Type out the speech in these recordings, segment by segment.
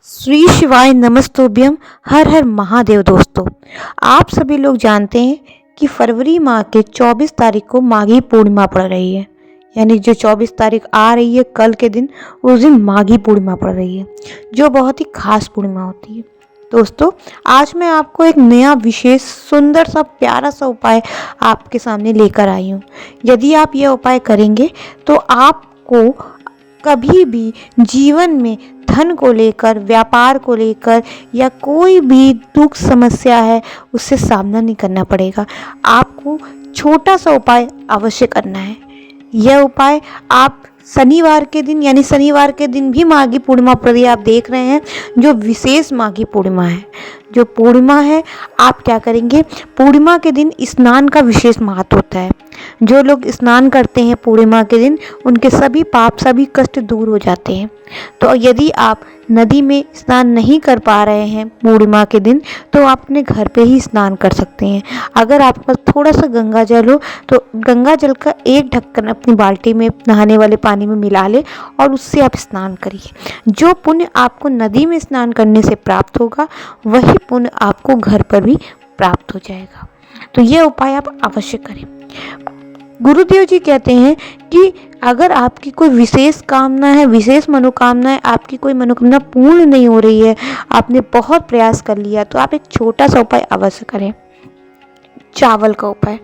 श्री शिवाय नमस्तुभ्यम। हर हर महादेव। दोस्तों, आप सभी लोग जानते हैं कि फरवरी माह के 24 तारीख को माघी पूर्णिमा पड़ रही है। यानी जो 24 तारीख आ रही है कल के दिन, उस दिन माघी पूर्णिमा पड़ रही है, जो बहुत ही खास पूर्णिमा होती है। दोस्तों, आज मैं आपको एक नया विशेष सुंदर सा प्यारा सा उपाय आपके सामने लेकर आई हूँ। यदि आप यह उपाय करेंगे तो आपको कभी भी जीवन में धन को लेकर, व्यापार को लेकर या कोई भी दुख समस्या है उससे सामना नहीं करना पड़ेगा। आपको छोटा सा उपाय अवश्य करना है। यह उपाय आप शनिवार के दिन, यानी शनिवार के दिन भी माघी पूर्णिमा पर आप देख रहे हैं, जो विशेष माघी पूर्णिमा है, जो पूर्णिमा है, आप क्या करेंगे, पूर्णिमा के दिन स्नान का विशेष महत्व होता है। जो लोग स्नान करते हैं पूर्णिमा के दिन, उनके सभी पाप, सभी कष्ट दूर हो जाते हैं। तो यदि आप नदी में स्नान नहीं कर पा रहे हैं पूर्णिमा के दिन, तो आप अपने घर पे ही स्नान कर सकते हैं। अगर आपके पास थोड़ा सा गंगा जल हो तो गंगा जल का एक ढक्कन अपनी बाल्टी में, नहाने वाले पानी में मिला ले और उससे आप स्नान करिए। जो पुण्य आपको नदी में स्नान करने से प्राप्त होगा, वही पुण्य आपको घर पर भी प्राप्त हो जाएगा। तो यह उपाय आप अवश्य करें। गुरुदेव जी कहते हैं कि अगर आपकी कोई विशेष कामना है, विशेष मनोकामना है, आपकी कोई मनोकामना पूर्ण नहीं हो रही है, आपने बहुत प्रयास कर लिया, तो आप एक छोटा सा उपाय अवश्य करें। चावल का उपाय।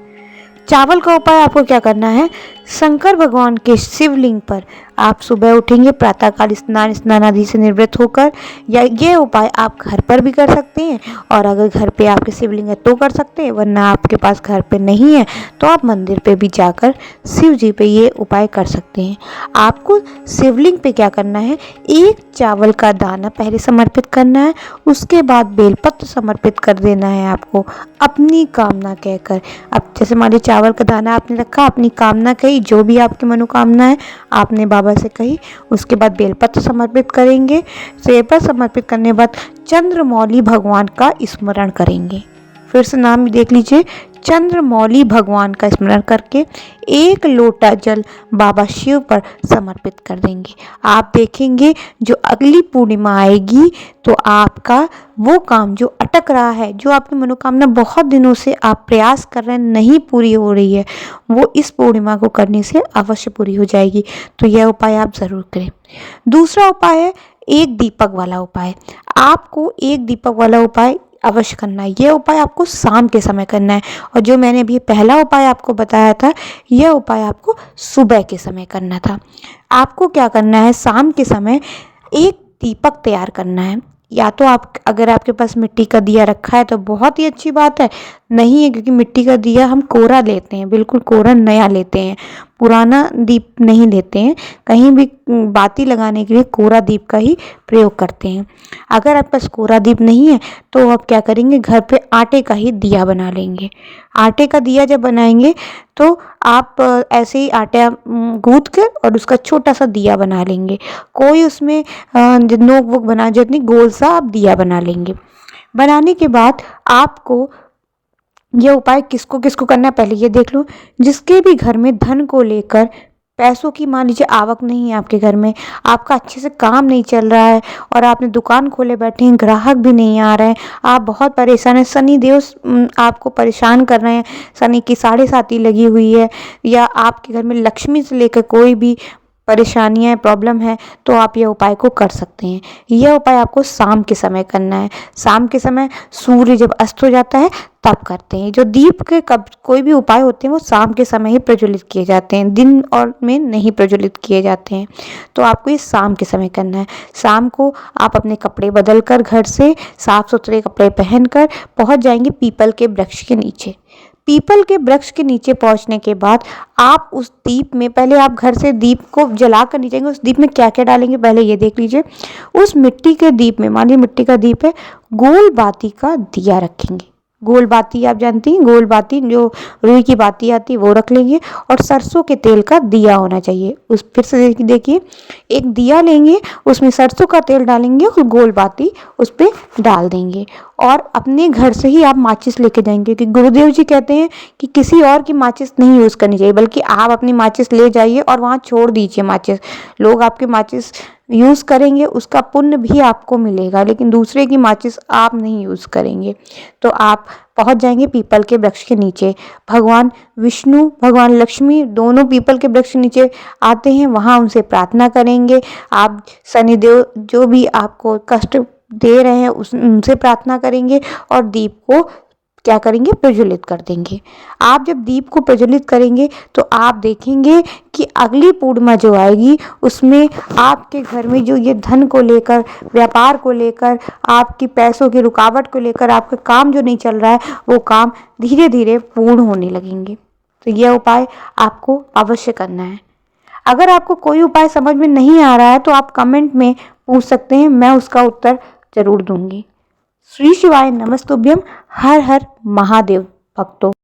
चावल का उपाय आपको क्या करना है, शंकर भगवान के शिवलिंग पर आप सुबह उठेंगे, प्रातःकाल स्नान आदि से निवृत्त होकर, या ये उपाय आप घर पर भी कर सकते हैं, और अगर घर पे आपके शिवलिंग है तो कर सकते हैं, वरना आपके पास घर पे नहीं है तो आप मंदिर पे भी जाकर शिव जी पे ये उपाय कर सकते हैं। आपको शिवलिंग पे क्या करना है, एक चावल का दाना पहले समर्पित करना है, उसके बाद बेलपत्र समर्पित कर देना है आपको, अपनी कामना कहकर। अब जैसे मान लीजिए चावल का दाना आपने रखा, अपनी कामना कही, जो भी आपकी मनोकामना है आपने बाबा से कही, उसके बाद बेलपत्र समर्पित करेंगे। बेलपत्र समर्पित करने के बाद चंद्रमौली भगवान का स्मरण करेंगे। फिर से नाम देख लीजिए, चंद्रमौली भगवान का स्मरण करके एक लोटा जल बाबा शिव पर समर्पित कर देंगे। आप देखेंगे जो अगली पूर्णिमा आएगी तो आपका वो काम जो अटक रहा है, जो आपकी मनोकामना बहुत दिनों से आप प्रयास कर रहे हैं नहीं पूरी हो रही है, वो इस पूर्णिमा को करने से अवश्य पूरी हो जाएगी। तो यह उपाय आप ज़रूर करें। दूसरा उपाय है एक दीपक वाला उपाय। आपको एक दीपक वाला उपाय अवश्य करना है। यह उपाय आपको शाम के समय करना है, और जो मैंने अभी पहला उपाय आपको बताया था, यह उपाय आपको सुबह के समय करना था। आपको क्या करना है, शाम के समय एक दीपक तैयार करना है। या तो आप, अगर आपके पास मिट्टी का दिया रखा है तो बहुत ही अच्छी बात है, नहीं है क्योंकि मिट्टी का दिया हम कोरा लेते हैं, बिल्कुल कोरा नया लेते हैं, पुराना दीप नहीं लेते हैं। कहीं भी बाती लगाने के लिए कोरा दीप का ही प्रयोग करते हैं। अगर आपके पास कोरा दीप नहीं है तो आप क्या करेंगे, घर पे आटे का ही दिया बना लेंगे। आटे का दिया जब बनाएंगे तो आप ऐसे ही आटा गूंथ कर और उसका छोटा सा दिया बना लेंगे। कोई उसमें नोक वोक बना, जितनी गोल सा आप दिया बना लेंगे। बनाने के बाद आपको यह उपाय किसको किसको करना है पहले ये देख लो। जिसके भी घर में धन को लेकर, पैसों की मान लीजिए आवक नहीं है, आपके घर में आपका अच्छे से काम नहीं चल रहा है और आपने दुकान खोले बैठे हैं, ग्राहक भी नहीं आ रहे हैं, आप बहुत परेशान हैं, शनि देव आपको परेशान कर रहे हैं, शनि की 7.5 लगी हुई है, या आपके घर में लक्ष्मी से लेकर कोई भी परेशानियाँ, प्रॉब्लम है, तो आप यह उपाय को कर सकते हैं। यह उपाय आपको शाम के समय करना है। शाम के समय सूर्य जब अस्त हो जाता है तब करते हैं। जो दीप के कब कोई भी उपाय होते हैं वो शाम के समय ही प्रज्वलित किए जाते हैं, दिन और में नहीं प्रज्वलित किए जाते हैं। तो आपको ये शाम के समय करना है। शाम को आप अपने कपड़े बदल कर, घर से साफ सुथरे कपड़े पहनकर पहुंच जाएंगे पीपल के वृक्ष के नीचे। पीपल के वृक्ष के नीचे पहुंचने के बाद आप उस दीप में, पहले आप घर से दीप को जला कर नहीं जाएंगे, उस दीप में क्या क्या डालेंगे पहले ये देख लीजिए। उस मिट्टी के दीप में, मानिए मिट्टी का दीप है, गोल बाती का दिया रखेंगे। गोल बाती आप जानती हैं, गोल बाती जो रुई की बाती आती है वो रख लेंगे, और सरसों के तेल का दिया होना चाहिए। उस फिर से देखिए, एक दिया लेंगे, उसमें सरसों का तेल डालेंगे और गोल बाती उस पर डाल देंगे, और अपने घर से ही आप माचिस लेके जाएंगे, क्योंकि गुरुदेव जी कहते हैं कि किसी और की माचिस नहीं यूज़ करनी चाहिए, बल्कि आप अपनी माचिस ले जाइए और वहाँ छोड़ दीजिए माचिस। लोग आपके माचिस यूज़ करेंगे, उसका पुण्य भी आपको मिलेगा, लेकिन दूसरे की माचिस आप नहीं यूज़ करेंगे। तो आप पहुंच जाएंगे पीपल के वृक्ष के नीचे। भगवान विष्णु, भगवान लक्ष्मी दोनों पीपल के वृक्ष के नीचे आते हैं, वहाँ उनसे प्रार्थना करेंगे। आप शनिदेव जो भी आपको कष्ट दे रहे हैं उनसे प्रार्थना करेंगे और दीप को क्या करेंगे, प्रज्वलित कर देंगे। आप जब दीप को प्रज्वलित करेंगे तो आप देखेंगे कि अगली पूर्णिमा जो आएगी उसमें आपके घर में जो ये धन को लेकर, व्यापार को लेकर, आपकी पैसों की रुकावट को लेकर, आपका काम जो नहीं चल रहा है वो काम धीरे धीरे पूर्ण होने लगेंगे। तो यह उपाय आपको अवश्य करना है। अगर आपको कोई उपाय समझ में नहीं आ रहा है तो आप कमेंट में पूछ सकते हैं, मैं उसका उत्तर जरूर दूंगी। श्री शिवाय नमस्तुभ्यम। हर हर महादेव भक्तों।